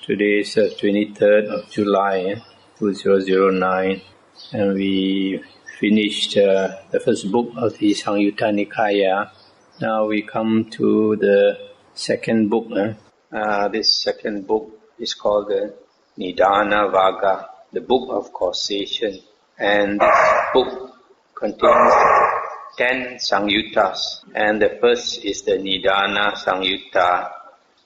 Today is 23rd of July 2009, and we finished the first book of the Samyutta Nikaya. Now we come to the second book. This second book is called the Nidana Vaga, the Book of Causation. And this book contains 10 Samyuttas, and the first is the Nidana Samyutta.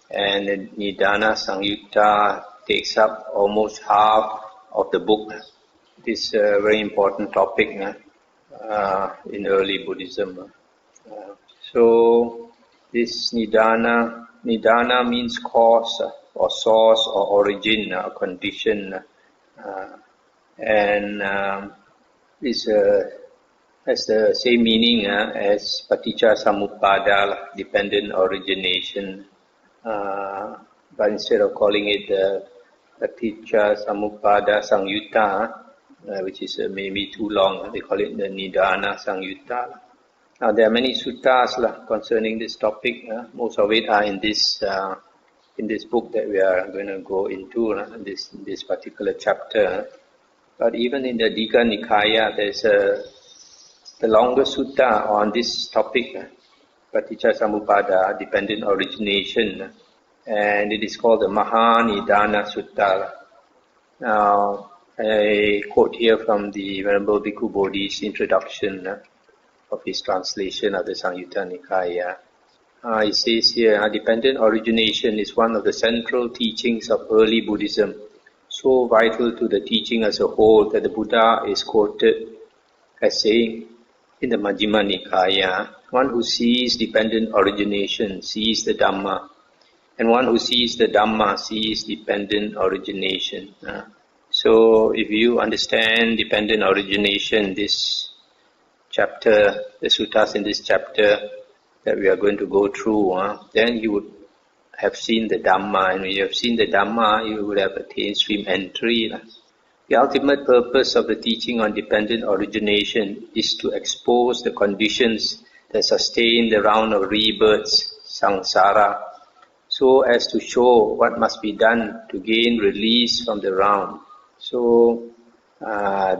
And the Nidana Samyutta takes up almost half of the book. This is a very important topic in early Buddhism. So this Nidana means cause or source or origin or condition, and this has the same meaning as Paticca Samuppada, dependent origination. But instead of calling it Paticca Samuppada Samyutta, which is maybe too long, they call it the Nidana Samyutta. Now there are many suttas concerning this topic. Most of it are in this book that we are going to go into, this particular chapter. But even in the Digha Nikaya, there's the longest sutta on this topic, Paticca Samuppada, dependent origination, and it is called the Mahanidana Sutta. Now, I quote here from the Venerable Bhikkhu Bodhi's introduction of his translation of the Samyutta Nikaya. It says here, dependent origination is one of the central teachings of early Buddhism, so vital to the teaching as a whole that the Buddha is quoted as saying in the Majjhima Nikaya, one who sees dependent origination sees the Dhamma, and one who sees the Dhamma sees dependent origination. So if you understand dependent origination, this chapter, the suttas in this chapter that we are going to go through, then you would have seen the Dhamma, and when you have seen the Dhamma, you would have attained stream entry. The ultimate purpose of the teaching on dependent origination is to expose the conditions that sustain the round of rebirths, samsara, so as to show what must be done to gain release from the round. So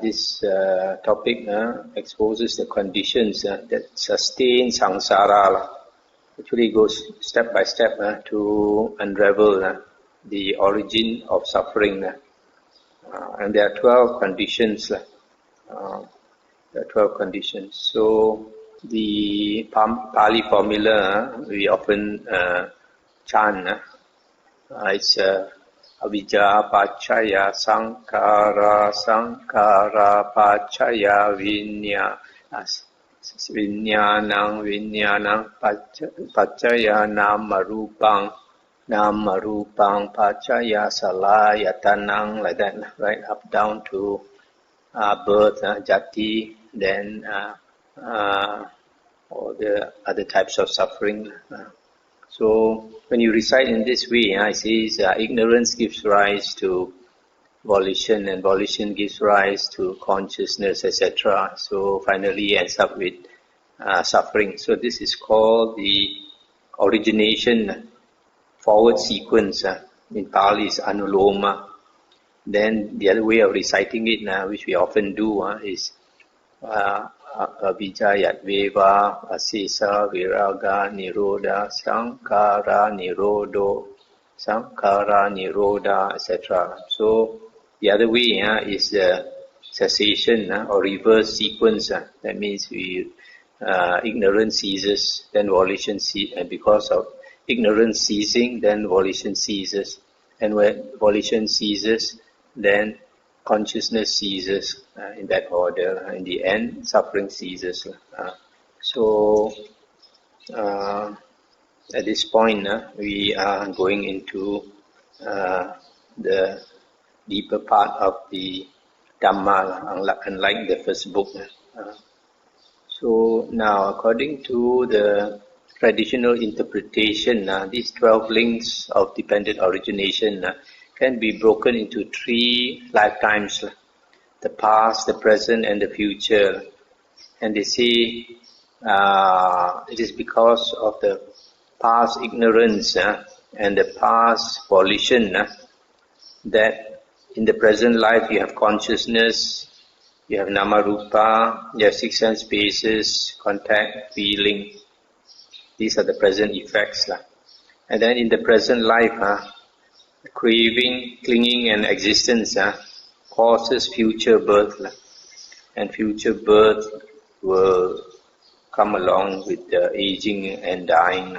this topic exposes the conditions that sustain samsara. Actually goes step by step to unravel the origin of suffering. And there are 12 conditions. There are 12 conditions. So the Pali formula we often chant. It's avijja pacchaya sankhara, sankhara pacchaya vinyanang pacchaya namarupang, namarupang pacchaya salayatanang, like that, right up down to birth, jati, then all the other types of suffering. So when you recite in this way, it says ignorance gives rise to volition, and volition gives rise to consciousness, etc. So finally ends up with suffering. So this is called the origination forward sequence. In Pali is anuloma. Then the other way of reciting it, which we often do, is avijja veva asesa viraga nirodha sankhara nirodho sankhara nirodha, etc. So the other way is the cessation or reverse sequence. That means ignorance ceases, then volition ceases, and because of ignorance ceasing, then volition ceases, and when volition ceases, then consciousness ceases, in that order. In the end, suffering ceases. So at this point, we are going into the deeper part of the Dhamma, unlike the first book. So now, according to the traditional interpretation, these 12 links of dependent origination can be broken into 3 lifetimes: the past, the present, and the future. And they say it is because of the past ignorance and the past volition that in the present life you have consciousness, you have nama rupa, you have six sense bases, contact, feeling. These are the present effects. And then in the present life, craving, clinging and existence causes future birth. And future birth will come along with aging and dying.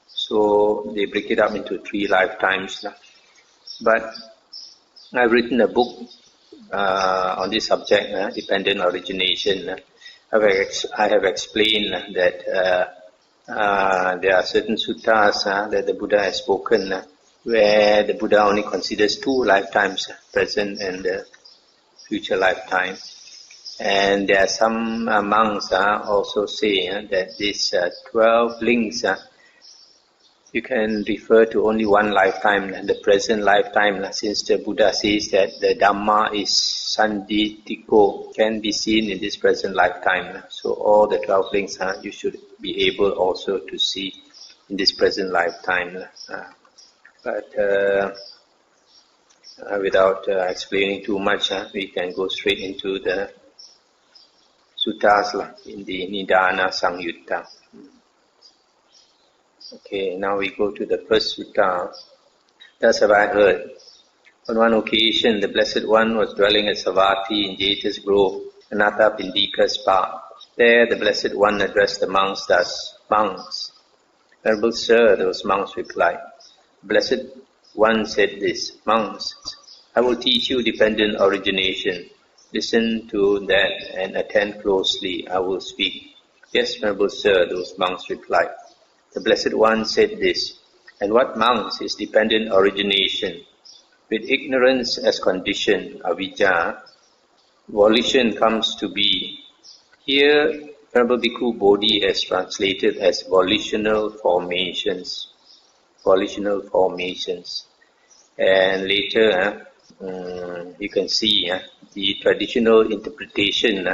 So they break it up into 3 lifetimes. But I've written a book on this subject, dependent origination. I have explained that there are certain suttas that the Buddha has spoken where the Buddha only considers 2 lifetimes, present and future lifetime. And there are some monks also say that these 12 links you can refer to only 1 lifetime, the present lifetime, since the Buddha says that the Dhamma is sanditiko, can be seen in this present lifetime. So all the 12 links you should be able also to see in this present lifetime. But without explaining too much, we can go straight into the suttas in the Nidana Sangyutta. Okay, now we go to the first sutta. Thus have I heard. On one occasion, the Blessed One was dwelling at Savatthi in Jeta's Grove, Anatta Pindika's park. There the Blessed One addressed the monks thus, Monks, Venerable Sir, those monks replied. The Blessed One said this, Monks, I will teach you dependent origination. Listen to that and attend closely. I will speak. Yes, Venerable Sir, those monks replied. The Blessed One said this, and what monks is dependent origination? With ignorance as condition, avijja, volition comes to be. Here, Venerable Bhikkhu Bodhi has translated as volitional formations. Volitional formations. And later, you can see the traditional interpretation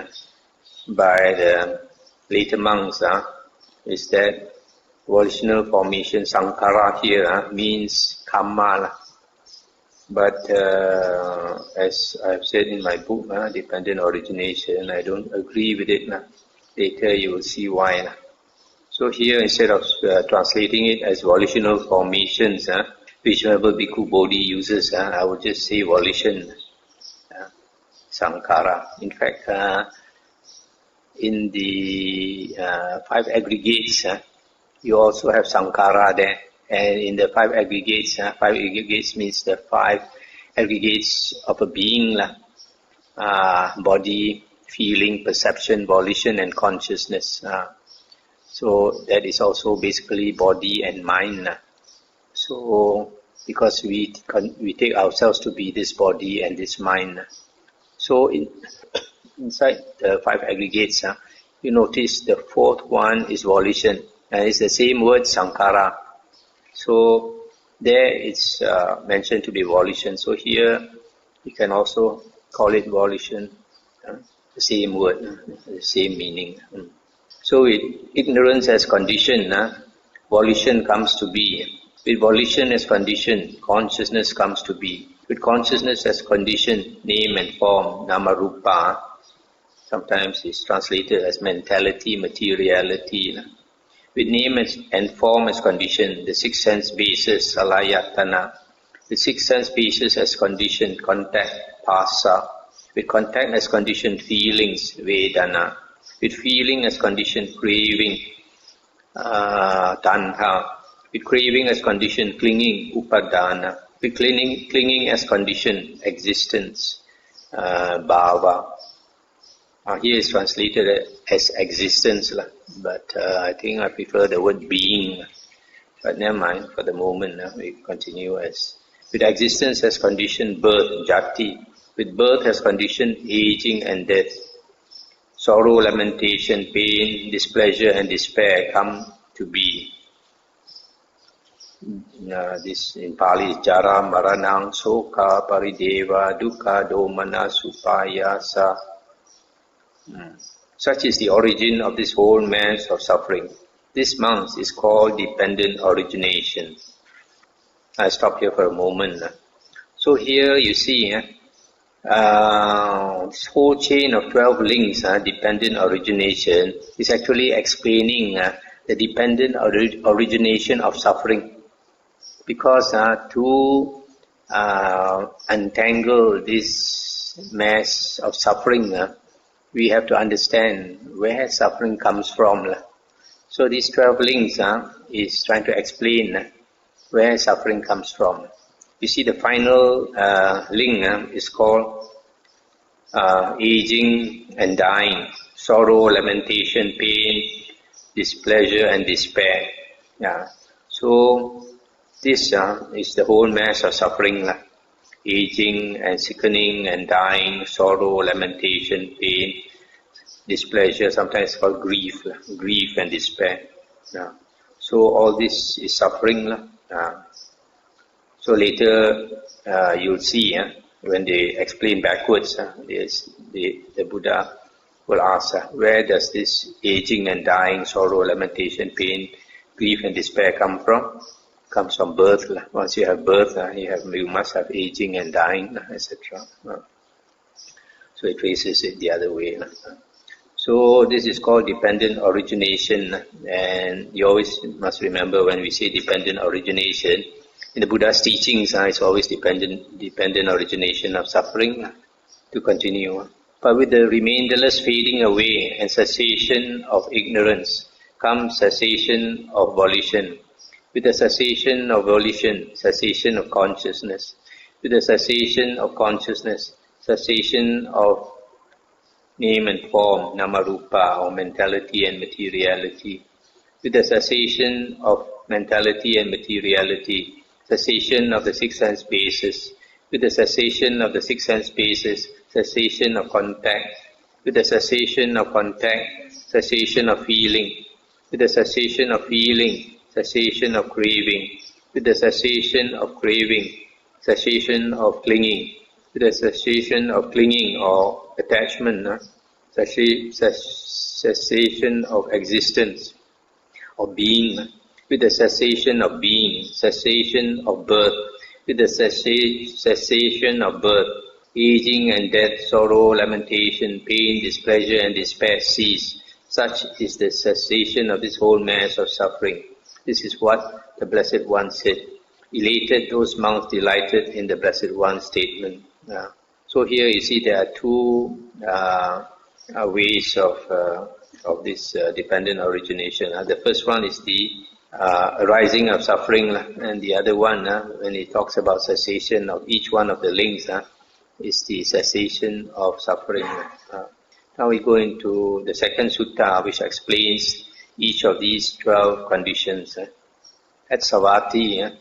by the later monks is that volitional formation, sankhara here, means karma. But as I've said in my book, Dependent Origination, I don't agree with it. Later you will see why. So here, instead of translating it as volitional formations, which Venerable Bhikkhu Bodhi uses, I would just say volition, sankhara. In fact, in the 5 aggregates, you also have sankhara there. And in the 5 aggregates, 5 aggregates means the 5 aggregates of a being, body, feeling, perception, volition and consciousness. So that is also basically body and mind. So because we take ourselves to be this body and this mind. So inside the 5 aggregates, you notice the 4th one is volition. And it's the same word, sankhara. So there it's mentioned to be volition. So here you can also call it volition. The same word, the same meaning. So with ignorance as condition, volition comes to be. With volition as condition, consciousness comes to be. With consciousness as condition, name and form, nama rupa, sometimes it's translated as mentality, materiality. With name and form as condition, the 6 sense bases, salayatana. With 6 sense bases as condition, contact, phassa. With contact as condition, feelings, vedana. With feeling as condition, craving, tanha. With craving as condition, clinging, upadana. With clinging as condition, existence, bhava. Here is translated as existence, but I think I prefer the word being. But never mind, for the moment we continue as with existence as condition, birth, jati. With birth as condition, aging and death. Sorrow, lamentation, pain, displeasure and despair come to be. This in Pali is jara, maranang, soka, parideva, dukkha, domana, supayasa. Such is the origin of this whole mass of suffering. This monks is called dependent origination. I stop here for a moment. So here you see, this whole chain of 12 links, dependent origination, is actually explaining the dependent origination of suffering. Because to untangle this mess of suffering, we have to understand where suffering comes from. So these 12 links is trying to explain where suffering comes from. You see the final link is called aging and dying, sorrow, lamentation, pain, displeasure and despair. Yeah. So this is the whole mass of suffering. Aging and sickening and dying, sorrow, lamentation, pain, displeasure, sometimes called grief, grief and despair. Yeah. So all this is suffering. So later you'll see when they explain backwards, the Buddha will ask, where does this aging and dying, sorrow, lamentation, pain, grief and despair come from? Comes from birth. Once you have birth, you must have aging and dying, etc. So it faces it the other way. So this is called dependent origination, and you always must remember when we say dependent origination, in the Buddha's teachings, it's always dependent origination of suffering to continue. But with the remainderless fading away and cessation of ignorance comes cessation of volition. With the cessation of volition, cessation of consciousness. With the cessation of consciousness, cessation of name and form, nama-rupa, or mentality and materiality. With the cessation of mentality and materiality, cessation of the six sense bases. With the cessation of the six sense bases, cessation of contact. With the cessation of contact, cessation of feeling. With the cessation of feeling, cessation of craving. With the cessation of craving, cessation of clinging. With the cessation of clinging or attachment, cessation of existence, of being. With the cessation of being, cessation of birth. With the cessation of birth, aging and death, sorrow, lamentation, pain, displeasure and despair cease. Such is the cessation of this whole mass of suffering. This is what the Blessed One said. Elated, those monks delighted in the Blessed One's statement. So here you see there are two ways of this dependent origination. The first one is the arising of suffering, and the other one, when it talks about cessation of each one of the links, is the cessation of suffering. Now we go into the second sutta, which explains each of these 12 conditions. At Savatthi,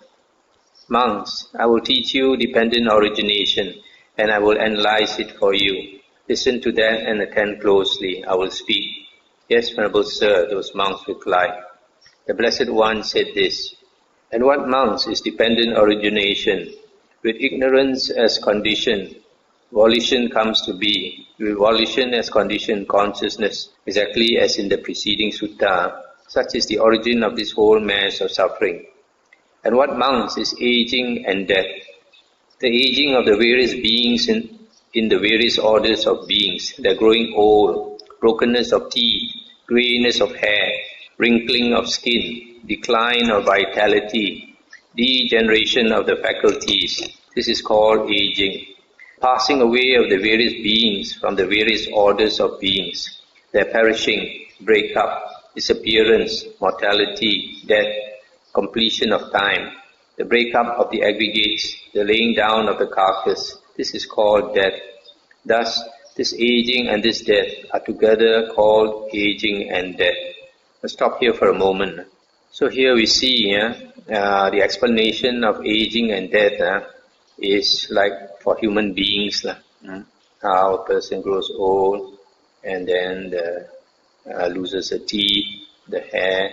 monks, I will teach you dependent origination, and I will analyze it for you. Listen to that and attend closely. I will speak. Yes, Venerable Sir, those monks replied. The Blessed One said this, and what monks is dependent origination? With ignorance as condition, volition comes to be. With volition as condition, consciousness, exactly as in the preceding sutta. Such is the origin of this whole mass of suffering. And what monks is aging and death? The aging of the various beings in the various orders of beings, the growing old, brokenness of teeth, greyness of hair, wrinkling of skin, decline of vitality, degeneration of the faculties. This is called aging. Passing away of the various beings from the various orders of beings, their perishing, break-up, disappearance, mortality, death, completion of time, the break-up of the aggregates, the laying down of the carcass. This is called death. Thus, this aging and this death are together called aging and death. Let's stop here for a moment. So here we see the explanation of aging and death is like for human beings. How a person grows old and then loses the teeth, the hair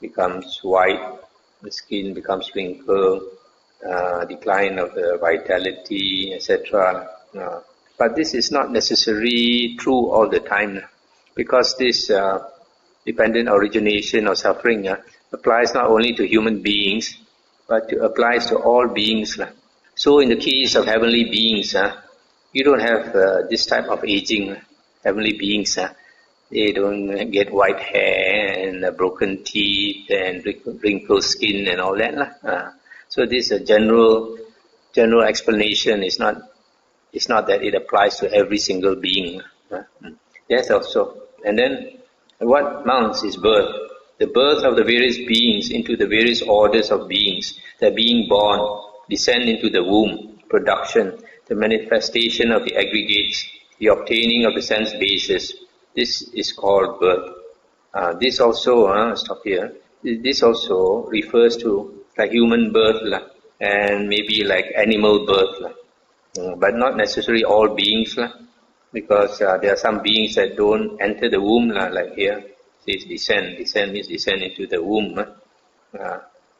becomes white, the skin becomes wrinkled, decline of the vitality, etc. But this is not necessarily true all the time, because this dependent origination or suffering applies not only to human beings, but applies to all beings. So in the case of heavenly beings, you don't have this type of aging. Heavenly beings, they don't get white hair and broken teeth and wrinkled skin and all that. So this is a general explanation. It's not that it applies to every single being. Yes, also. And then what mounts is birth. The birth of the various beings into the various orders of beings, the being born, descent into the womb, production, the manifestation of the aggregates, the obtaining of the sense bases. This is called birth. This also, stop here, this also refers to like human birth and maybe like animal birth. But not necessarily all beings, because there are some beings that don't enter the womb, like here, it says descend. Descend means descend into the womb.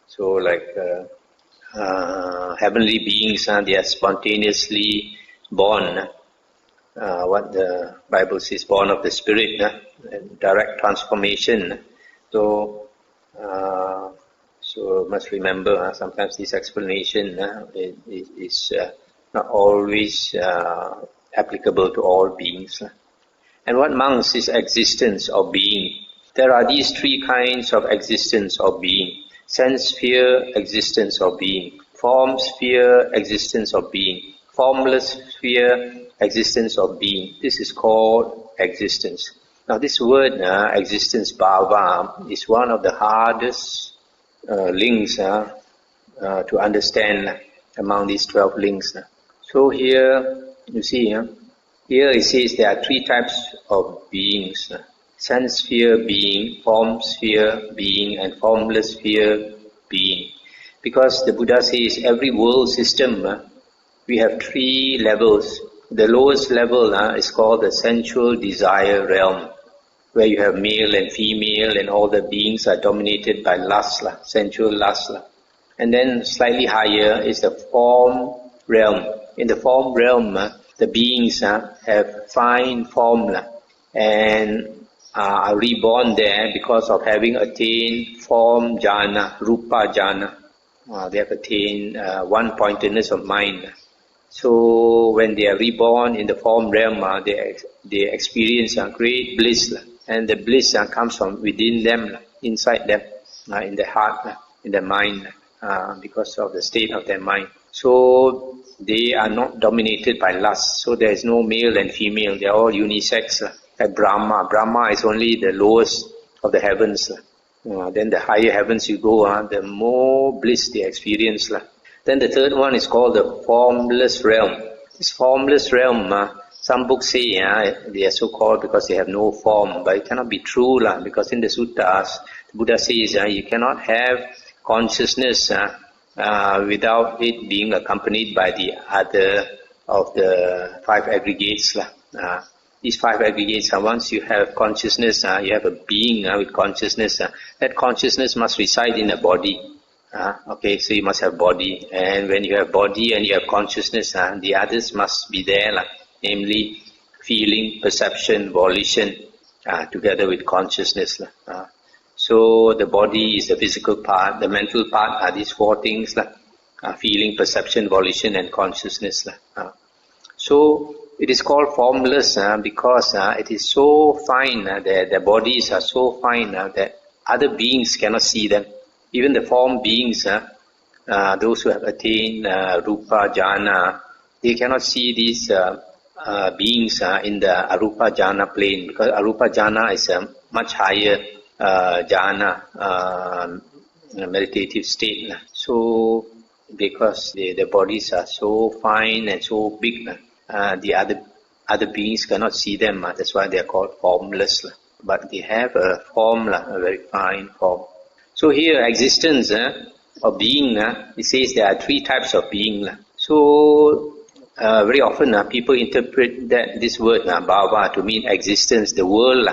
So like heavenly beings, they are spontaneously born. What the Bible says, born of the Spirit, direct transformation. So must remember, sometimes this explanation is not always applicable to all beings. And what mounts is existence or being. There are these three kinds of existence or being. Sense sphere, existence or being. Form sphere, existence or being. Formless sphere, existence or being. This is called existence. Now this word, existence, bhava, is one of the hardest links to understand among these 12 links. So here, you see, here it says there are three types of beings. Sense sphere being, form sphere being, and formless sphere being. Because the Buddha says every world system, we have three levels. The lowest level is called the sensual desire realm, where you have male and female and all the beings are dominated by lust, sensual lust. And then slightly higher is the form realm. In the form realm, the beings have fine form and are reborn there because of having attained form jhana, rupa jhana. They have attained one-pointedness of mind. So when they are reborn in the form realm, they experience great bliss, and the bliss comes from within them, inside them, in the heart, in the mind, because of the state of their mind. So they are not dominated by lust. So there is no male and female. They are all unisex. Like Brahma. Brahma is only the lowest of the heavens. Then the higher heavens you go, the more bliss they experience. Then the third one is called the formless realm. This formless realm, some books say they are so called because they have no form, but it cannot be true because in the suttas, the Buddha says you cannot have consciousness without it being accompanied by the other of the five aggregates. These five aggregates, once you have consciousness, you have a being with consciousness, that consciousness must reside in a body. Okay, so you must have body, and when you have body and you have consciousness, the others must be there, namely feeling, perception, volition, together with consciousness. So the body is the physical part, the mental part are these four things, feeling, perception, volition and consciousness. So it is called formless because it is so fine, their bodies are so fine that other beings cannot see them. Even the form beings, those who have attained rupa jhana, they cannot see these beings in the arupa jhana plane, because arupa jhana is a much higher jhana, meditative state. So because the bodies are so fine and so big, the other beings cannot see them. That's why they are called formless. But they have a form, a very fine form. So here, existence of being, it says there are three types of being. So very often people interpret this word bhava to mean existence, the world,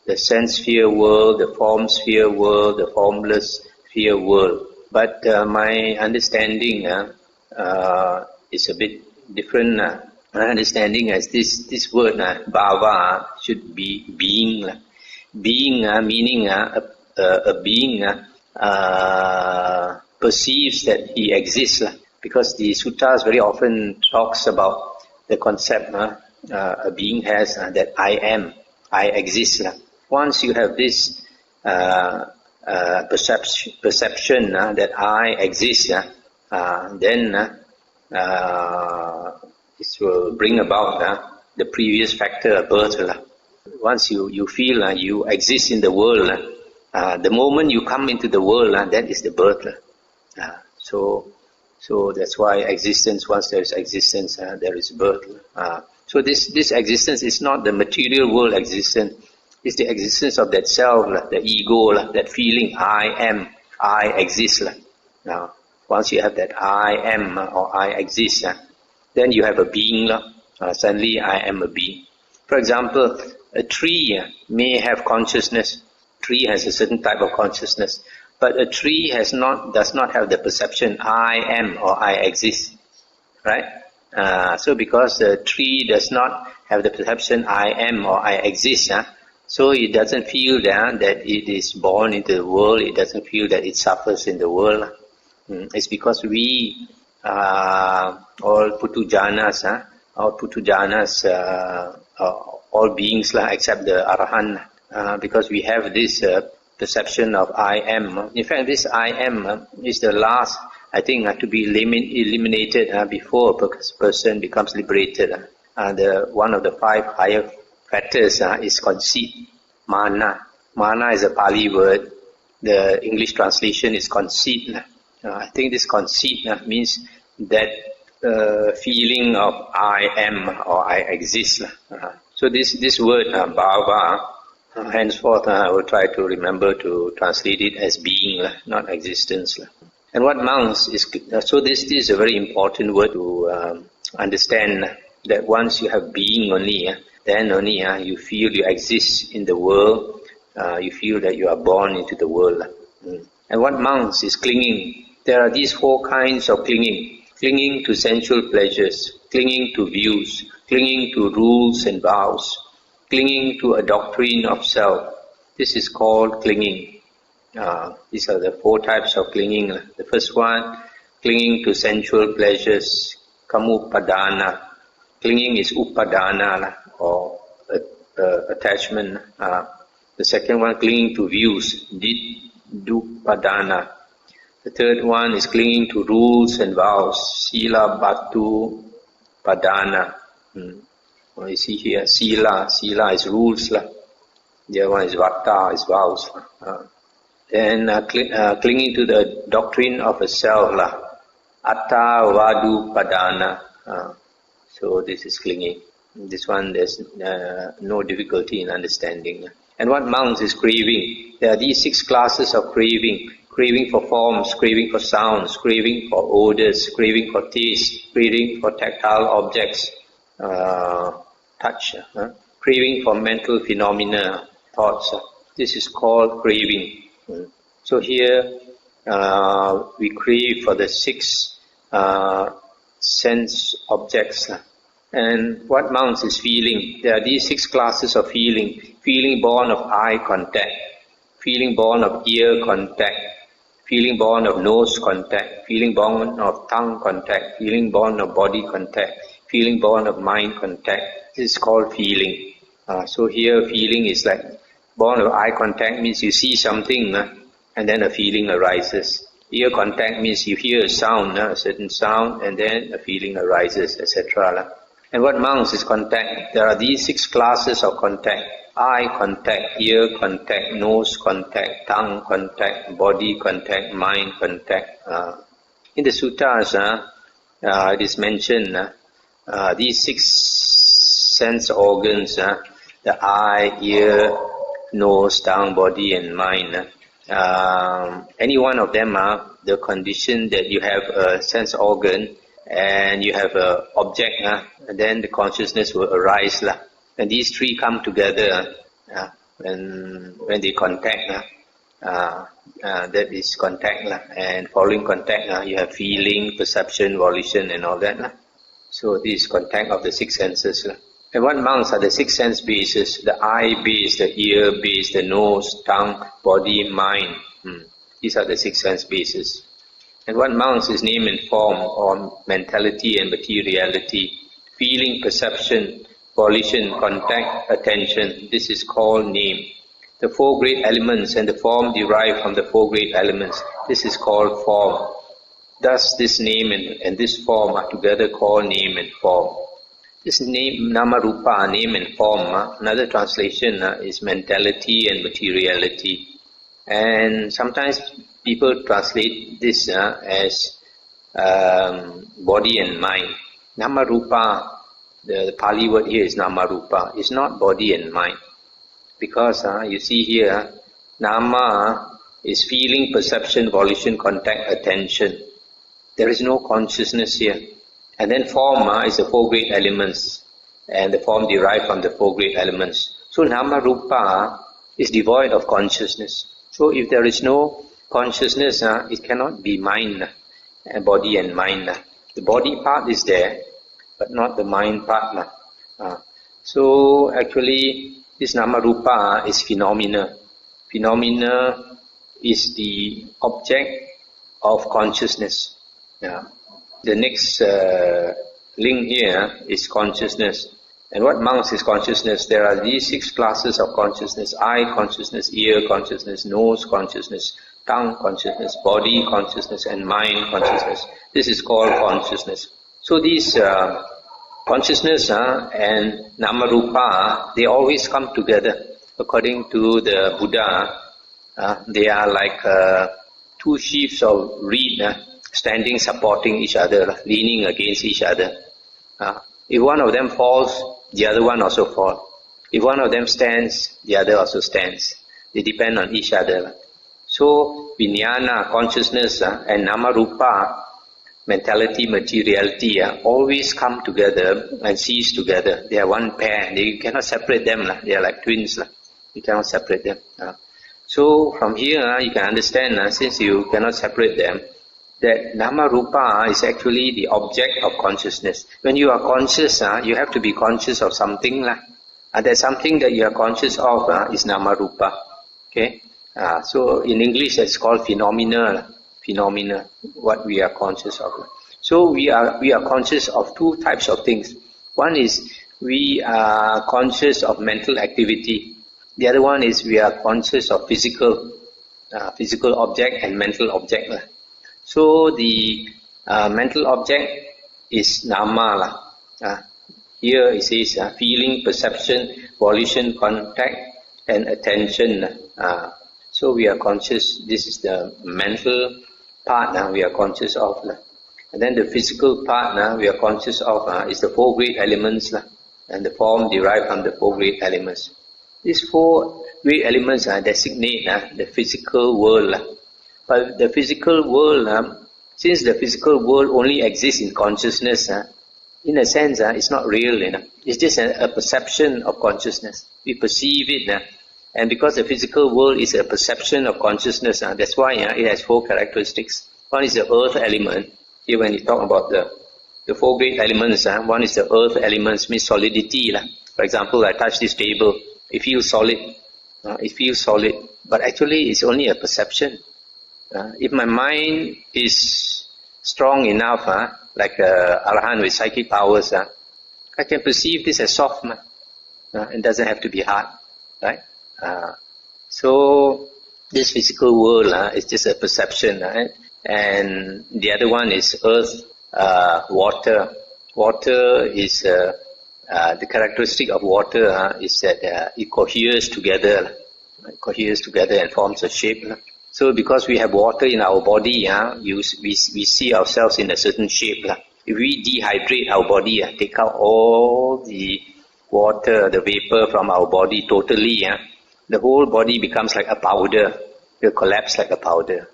the sense sphere world, the form sphere world, the formless sphere world. But my understanding is a bit different. My understanding is this word bhava should be being. Being meaning a being perceives that he exists, because the suttas very often talks about the concept a being has that I am, I exist. Once you have this perception that I exist, then this will bring about the previous factor, birth. Once you feel you exist in the world, the moment you come into the world, that is the birth. So that's why existence. Once there is existence, there is birth. So this existence is not the material world existence. It's the existence of that self, the ego, that feeling I am, I exist. Now, once you have that I am or I exist, then you have a being. Suddenly I am a being. For example, a tree may have consciousness. Tree has a certain type of consciousness, but a tree does not have the perception I am or I exist, right? So because the tree does not have the perception I am or I exist, so it doesn't feel that it is born into the world. It doesn't feel that it suffers in the world. It's because we all putujanas, all beings except the arahant, because we have this perception of I am. In fact, this I am is the last, I think, to be eliminated before a person becomes liberated. One of the 5 higher factors is conceit, mana. Mana is a Pali word. The English translation is conceit. I think this conceit means that feeling of I am or I exist. So this word bhava, henceforth I will try to remember to translate it as being, not existence. And what monks is, so this is a very important word to understand, that once you have being only, then only you feel you exist in the world, you feel that you are born into the world. And what monks is clinging. There are these 4 kinds of clinging. Clinging to sensual pleasures, clinging to views, clinging to rules and vows, clinging to a doctrine of self. This is called clinging. These are the 4 types of clinging. The first one, clinging to sensual pleasures, kamupadana. Clinging is upadana, or attachment. The second one, clinging to views, dupadana. The third one is clinging to rules and vows, sila batu padana. You see here, sila is rules. The other one is vata, is vows. Then clinging to the doctrine of a self, atta vadu padana. So this is clinging. This one there's no difficulty in understanding. And what monks is craving. There are these 6 classes of craving. Craving for forms, craving for sounds, craving for odors, craving for taste, craving for tactile objects, touch, craving for mental phenomena, thoughts. This is called craving. So here we crave for the 6 sense objects. And what monks is feeling? There are these 6 classes of feeling. Feeling born of eye contact, feeling born of ear contact, feeling born of nose contact, feeling born of tongue contact, feeling born of body contact, feeling born of mind contact. This is called feeling. So here feeling is like born of eye contact means you see something and then a feeling arises. Ear contact means you hear a sound, a certain sound, and then a feeling arises, etc. And what monks is contact? There are these 6 classes of contact. Eye contact, ear contact, nose contact, tongue contact, body contact, mind contact. In the suttas, it is mentioned these 6 sense organs, the eye, ear, nose, tongue, body and mind. Any one of them are the condition that you have a sense organ and you have an object, and then the consciousness will arise. And these 3 come together when they contact, that is contact. And following contact, you have feeling, perception, volition and all that. So this is contact of the 6 senses. And what monks are the 6 sense bases? The eye base, the ear base, the nose, tongue, body, mind. These are the 6 sense bases. And what mounts is name and form, or mentality and materiality, feeling, perception, volition, contact, attention. This is called name. The four great elements and the form derived from the four great elements. This is called form. Thus, this name and this form are together called name and form. This name, nama rupa, name and form, another translation is mentality and materiality. And sometimes people translate this as body and mind. Nama rupa, the Pali word here is nama rupa, is not body and mind. Because you see here, nama is feeling, perception, volition, contact, attention. There is no consciousness here. And then form is the four great elements, and the form derived from the four great elements. So nama rupa is devoid of consciousness. So if there is no consciousness, it cannot be mind, body and mind. The body part is there, but not the mind part. So actually, this nama rupa is phenomena. Phenomena is the object of consciousness. The next link here is consciousness. And what mounts is consciousness? There are these 6 classes of consciousness: eye consciousness, ear consciousness, nose consciousness, tongue consciousness, body consciousness, and mind consciousness. This is called consciousness. So these consciousness and nama rupa, they always come together. According to the Buddha, they are like 2 sheaves of reed standing supporting each other, leaning against each other. If one of them falls, the other one also falls. If one of them stands, the other also stands. They depend on each other. So vijnana, consciousness, and nama rupa, mentality, materiality, always come together and cease together. They are one pair. You cannot separate them. They are like twins. You cannot separate them. So from here you can understand, since you cannot separate them, that nama rupa is actually the object of consciousness. When you are conscious, you have to be conscious of something. That something that you are conscious of is nama rupa. Okay? So in English it's called phenomena. Phenomena, what we are conscious of. So we are conscious of 2 types of things. One is we are conscious of mental activity. The other one is we are conscious of physical object and mental object. So the mental object is nama. Here it says feeling, perception, volition, contact, and attention. So we are conscious. This is the mental part we are conscious of. And then the physical part we are conscious of is the 4 great elements and the form derived from the 4 great elements. These 4 great elements designate the physical world. But the physical world, since the physical world only exists in consciousness, in a sense it's not real. It's just a perception of consciousness. We perceive it. And because the physical world is a perception of consciousness, that's why it has 4 characteristics. One is the earth element. Here when you talk about the 4 great elements, one is the earth elements, means solidity. For example, I touch this table, it feels solid. But actually it's only a perception. If my mind is strong enough, like Arahant with psychic powers, I can perceive this as soft. It doesn't have to be hard. Right? So this physical world is just a perception, right? And the other one is earth, water. Water is the characteristic of water is that it coheres together. It coheres together and forms a shape. So because we have water in our body, we see ourselves in a certain shape. If we dehydrate our body, take out all the water, the vapor from our body totally, the whole body becomes like a powder. It will collapse like a powder.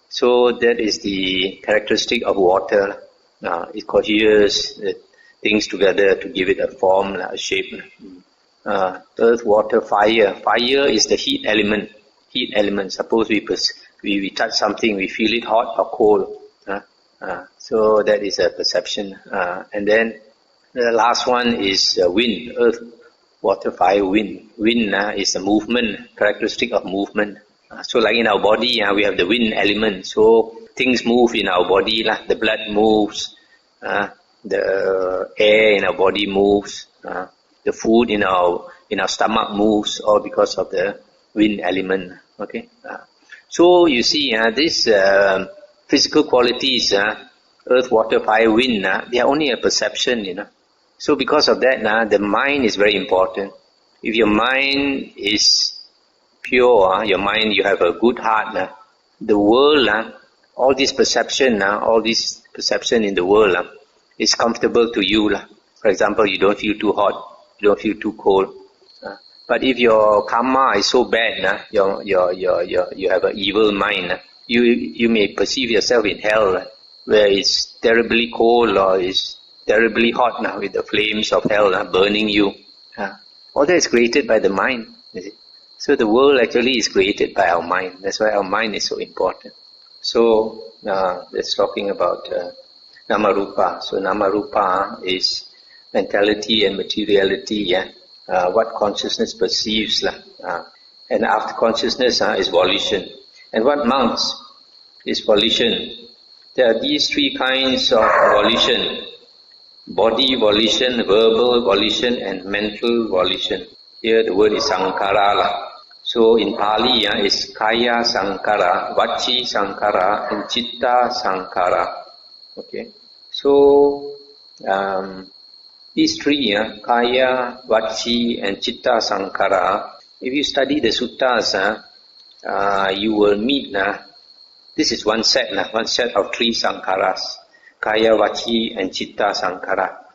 So that is the characteristic of water. It coheres things together to give it a form, a shape. Earth, water, fire. Fire is the heat element. Heat element. Suppose we touch something, we feel it hot or cold. So that is a perception. And then the last one is wind. Earth, water, fire, wind. Wind is a movement, characteristic of movement. So like in our body, we have the wind element. So things move in our body, the blood moves, the air in our body moves, the food in our stomach moves, all because of the wind element. Okay, so you see, these physical qualities, earth, water, fire, wind, they are only a perception, So because of that, the mind is very important. If your mind is pure, your mind, you have a good heart, the world, all this perception in the world is comfortable to you. For example, you don't feel too hot, you don't feel too cold. But if your karma is so bad, you have an evil mind, you may perceive yourself in hell, where it's terribly cold or it's terribly hot with the flames of hell burning you. All that is created by the mind. So the world actually is created by our mind. That's why our mind is so important. So that's talking about Namarupa. So Namarupa is mentality and materiality, what consciousness perceives. And after consciousness is volition. And what mounts is volition. There are these three kinds of volition: body volition, verbal volition, and mental volition. Here the word is sankara. So in Pali is kaya sankara, vachi sankara, and chitta sankara. Okay. So these three, kaya, vachi, and chitta sankara, if you study the suttas, you will meet, this is one set of three sankaras, kaya, vachi, and chitta sankara.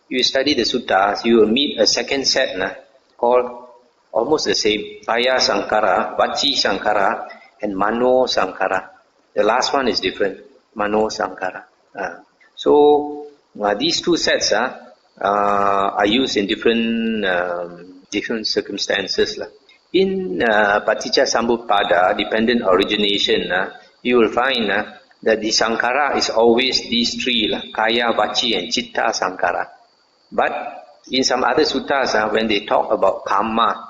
If you study the suttas, you will meet a second set called almost the same, kaya sankara, vachi sankara, and mano sankara. The last one is different, mano sankara. So these two sets are used in different circumstances. In Paticca Samuppada, dependent origination, you will find that the sankara is always these three, kaya, vachi, and chitta sankara. But in some other suttas, when they talk about karma,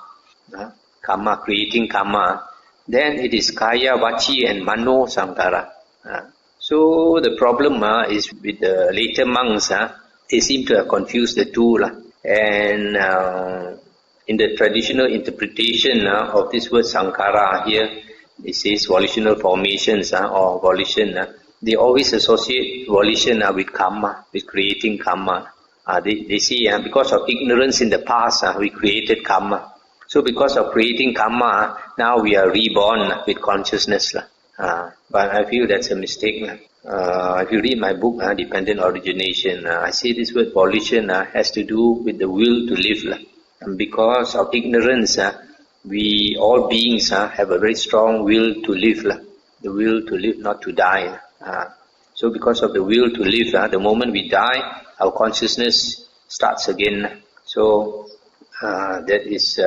creating karma, then it is kaya, vachi, and mano sankara. So the problem is with the later monks, they seem to have confused the two. And in the traditional interpretation of this word sankara here, it says volitional formations or volition. They always associate volition with karma, with creating karma. They say because of ignorance in the past, we created karma. So because of creating karma, now we are reborn with consciousness. But I feel that's a mistake. If you read my book, Dependent Origination, I say this word volition has to do with the will to live. And because of ignorance, we all beings have a very strong will to live. The will to live, not to die. So because of the will to live, the moment we die, our consciousness starts again. So that is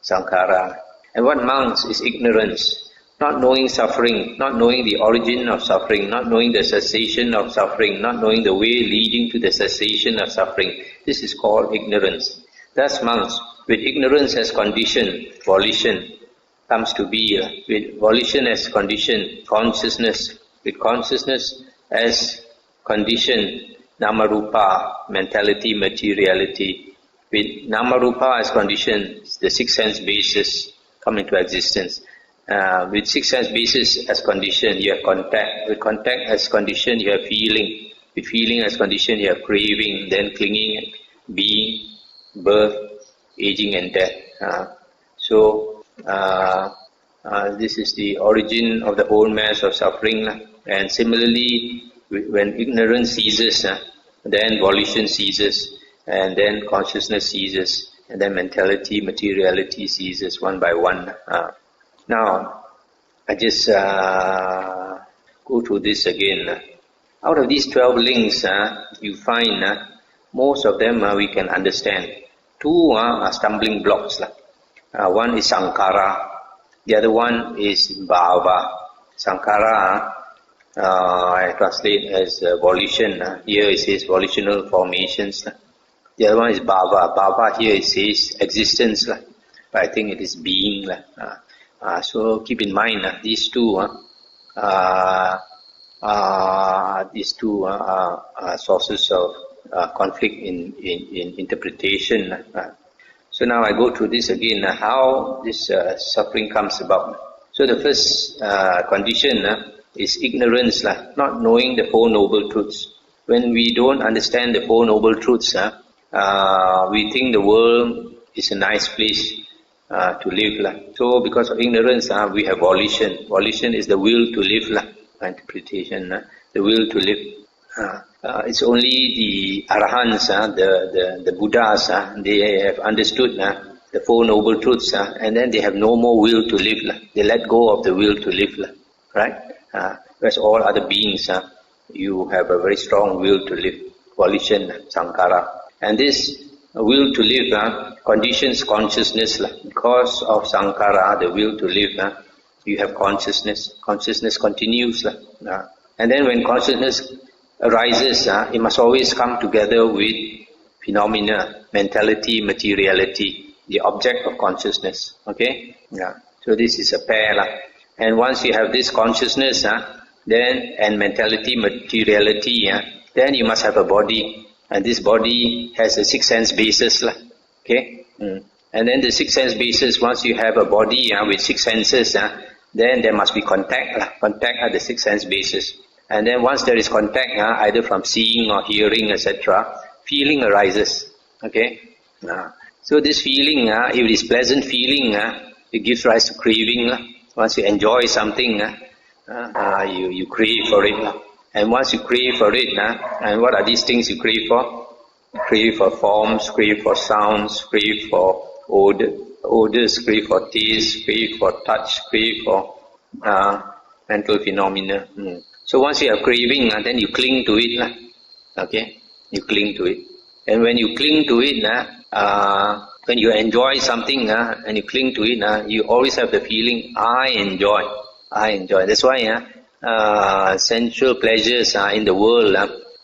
sankara. And what mounts is ignorance. Not knowing suffering, not knowing the origin of suffering, not knowing the cessation of suffering, not knowing the way leading to the cessation of suffering. This is called ignorance. Thus mounts, with ignorance as condition, volition comes to be. With volition as condition, consciousness. With consciousness as condition, Namarupa, mentality, materiality. With Namarupa as condition, the six sense bases come into existence. With six sense basis as condition, you have contact. With contact as condition, you have feeling. With feeling as condition, you have craving, then clinging, being, birth, aging, and death. So this is the origin of the whole mass of suffering. And similarly, when ignorance ceases, then volition ceases, and then consciousness ceases, and then mentality, materiality ceases one by one. Now, I just go through this again. Out of these 12 links, you find most of them we can understand. Two are stumbling blocks. One is sankara, the other one is bhava. Sankara, I translate as volition. Here it says volitional formations. The other one is bhava. Bhava here it says existence, but I think it is being. So keep in mind these two these two sources of conflict in interpretation. So now I go through this again, how this suffering comes about. So the first condition is ignorance, not knowing the Four Noble Truths. When we don't understand the Four Noble Truths, we think the world is a nice place to live. So because of ignorance, we have volition. Volition is the will to live, interpretation, the will to live. It's only the Arahants, the Buddhas, they have understood the Four Noble Truths, and then they have no more will to live. They let go of the will to live, right? Whereas all other beings, you have a very strong will to live, volition, sankhara. And this will to live conditions consciousness. Because of sankhara, the will to live, you have consciousness. Consciousness continues. And then when consciousness arises, it must always come together with phenomena, mentality, materiality, the object of consciousness. Okay? So this is a pair. And once you have this consciousness, then and mentality, materiality, then you must have a body. And this body has a six sense basis. Okay? And then the six sense basis, once you have a body with six senses, then there must be contact. Contact at the six sense basis. And then once there is contact, either from seeing or hearing, etc., feeling arises. Okay? So this feeling, if it is pleasant feeling, it gives rise to craving. Once you enjoy something, you crave for it. And once you crave for it, and what are these things you crave for? You crave for forms, crave for sounds, crave for odors, crave for taste, crave for touch, crave for mental phenomena. So once you have craving, then you cling to it. Okay? You cling to it. And when you cling to it, when you enjoy something and you cling to it, you always have the feeling, I enjoy. I enjoy. That's why sensual pleasures in the world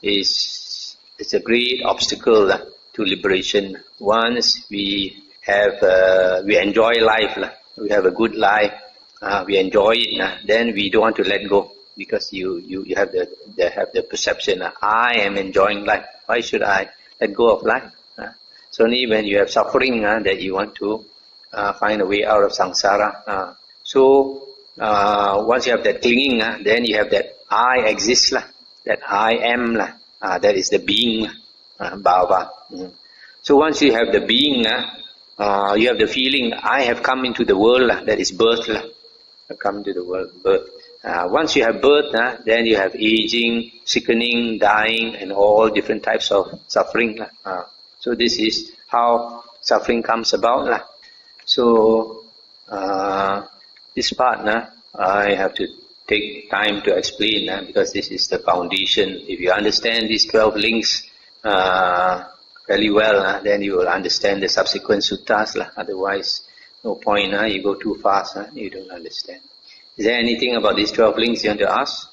it's a great obstacle to liberation. Once we enjoy life, we have a good life, we enjoy it, then we don't want to let go, because you have the perception, I am enjoying life. Why should I let go of life? It's only when you have suffering that you want to find a way out of samsara. So once you have that clinging, then you have that I exist, that I am, that is the being, bhava. So once you have the being, you have the feeling, I have come into the world, that is birth. I come to the world, birth. Once you have birth, then you have aging, sickening, dying, and all different types of suffering. So this is how suffering comes about. So this part, I have to take time to explain, because this is the foundation. If you understand these 12 links very well, then you will understand the subsequent suttas. Otherwise, no point. You go too fast, you don't understand. Is there anything about these 12 links you want to ask?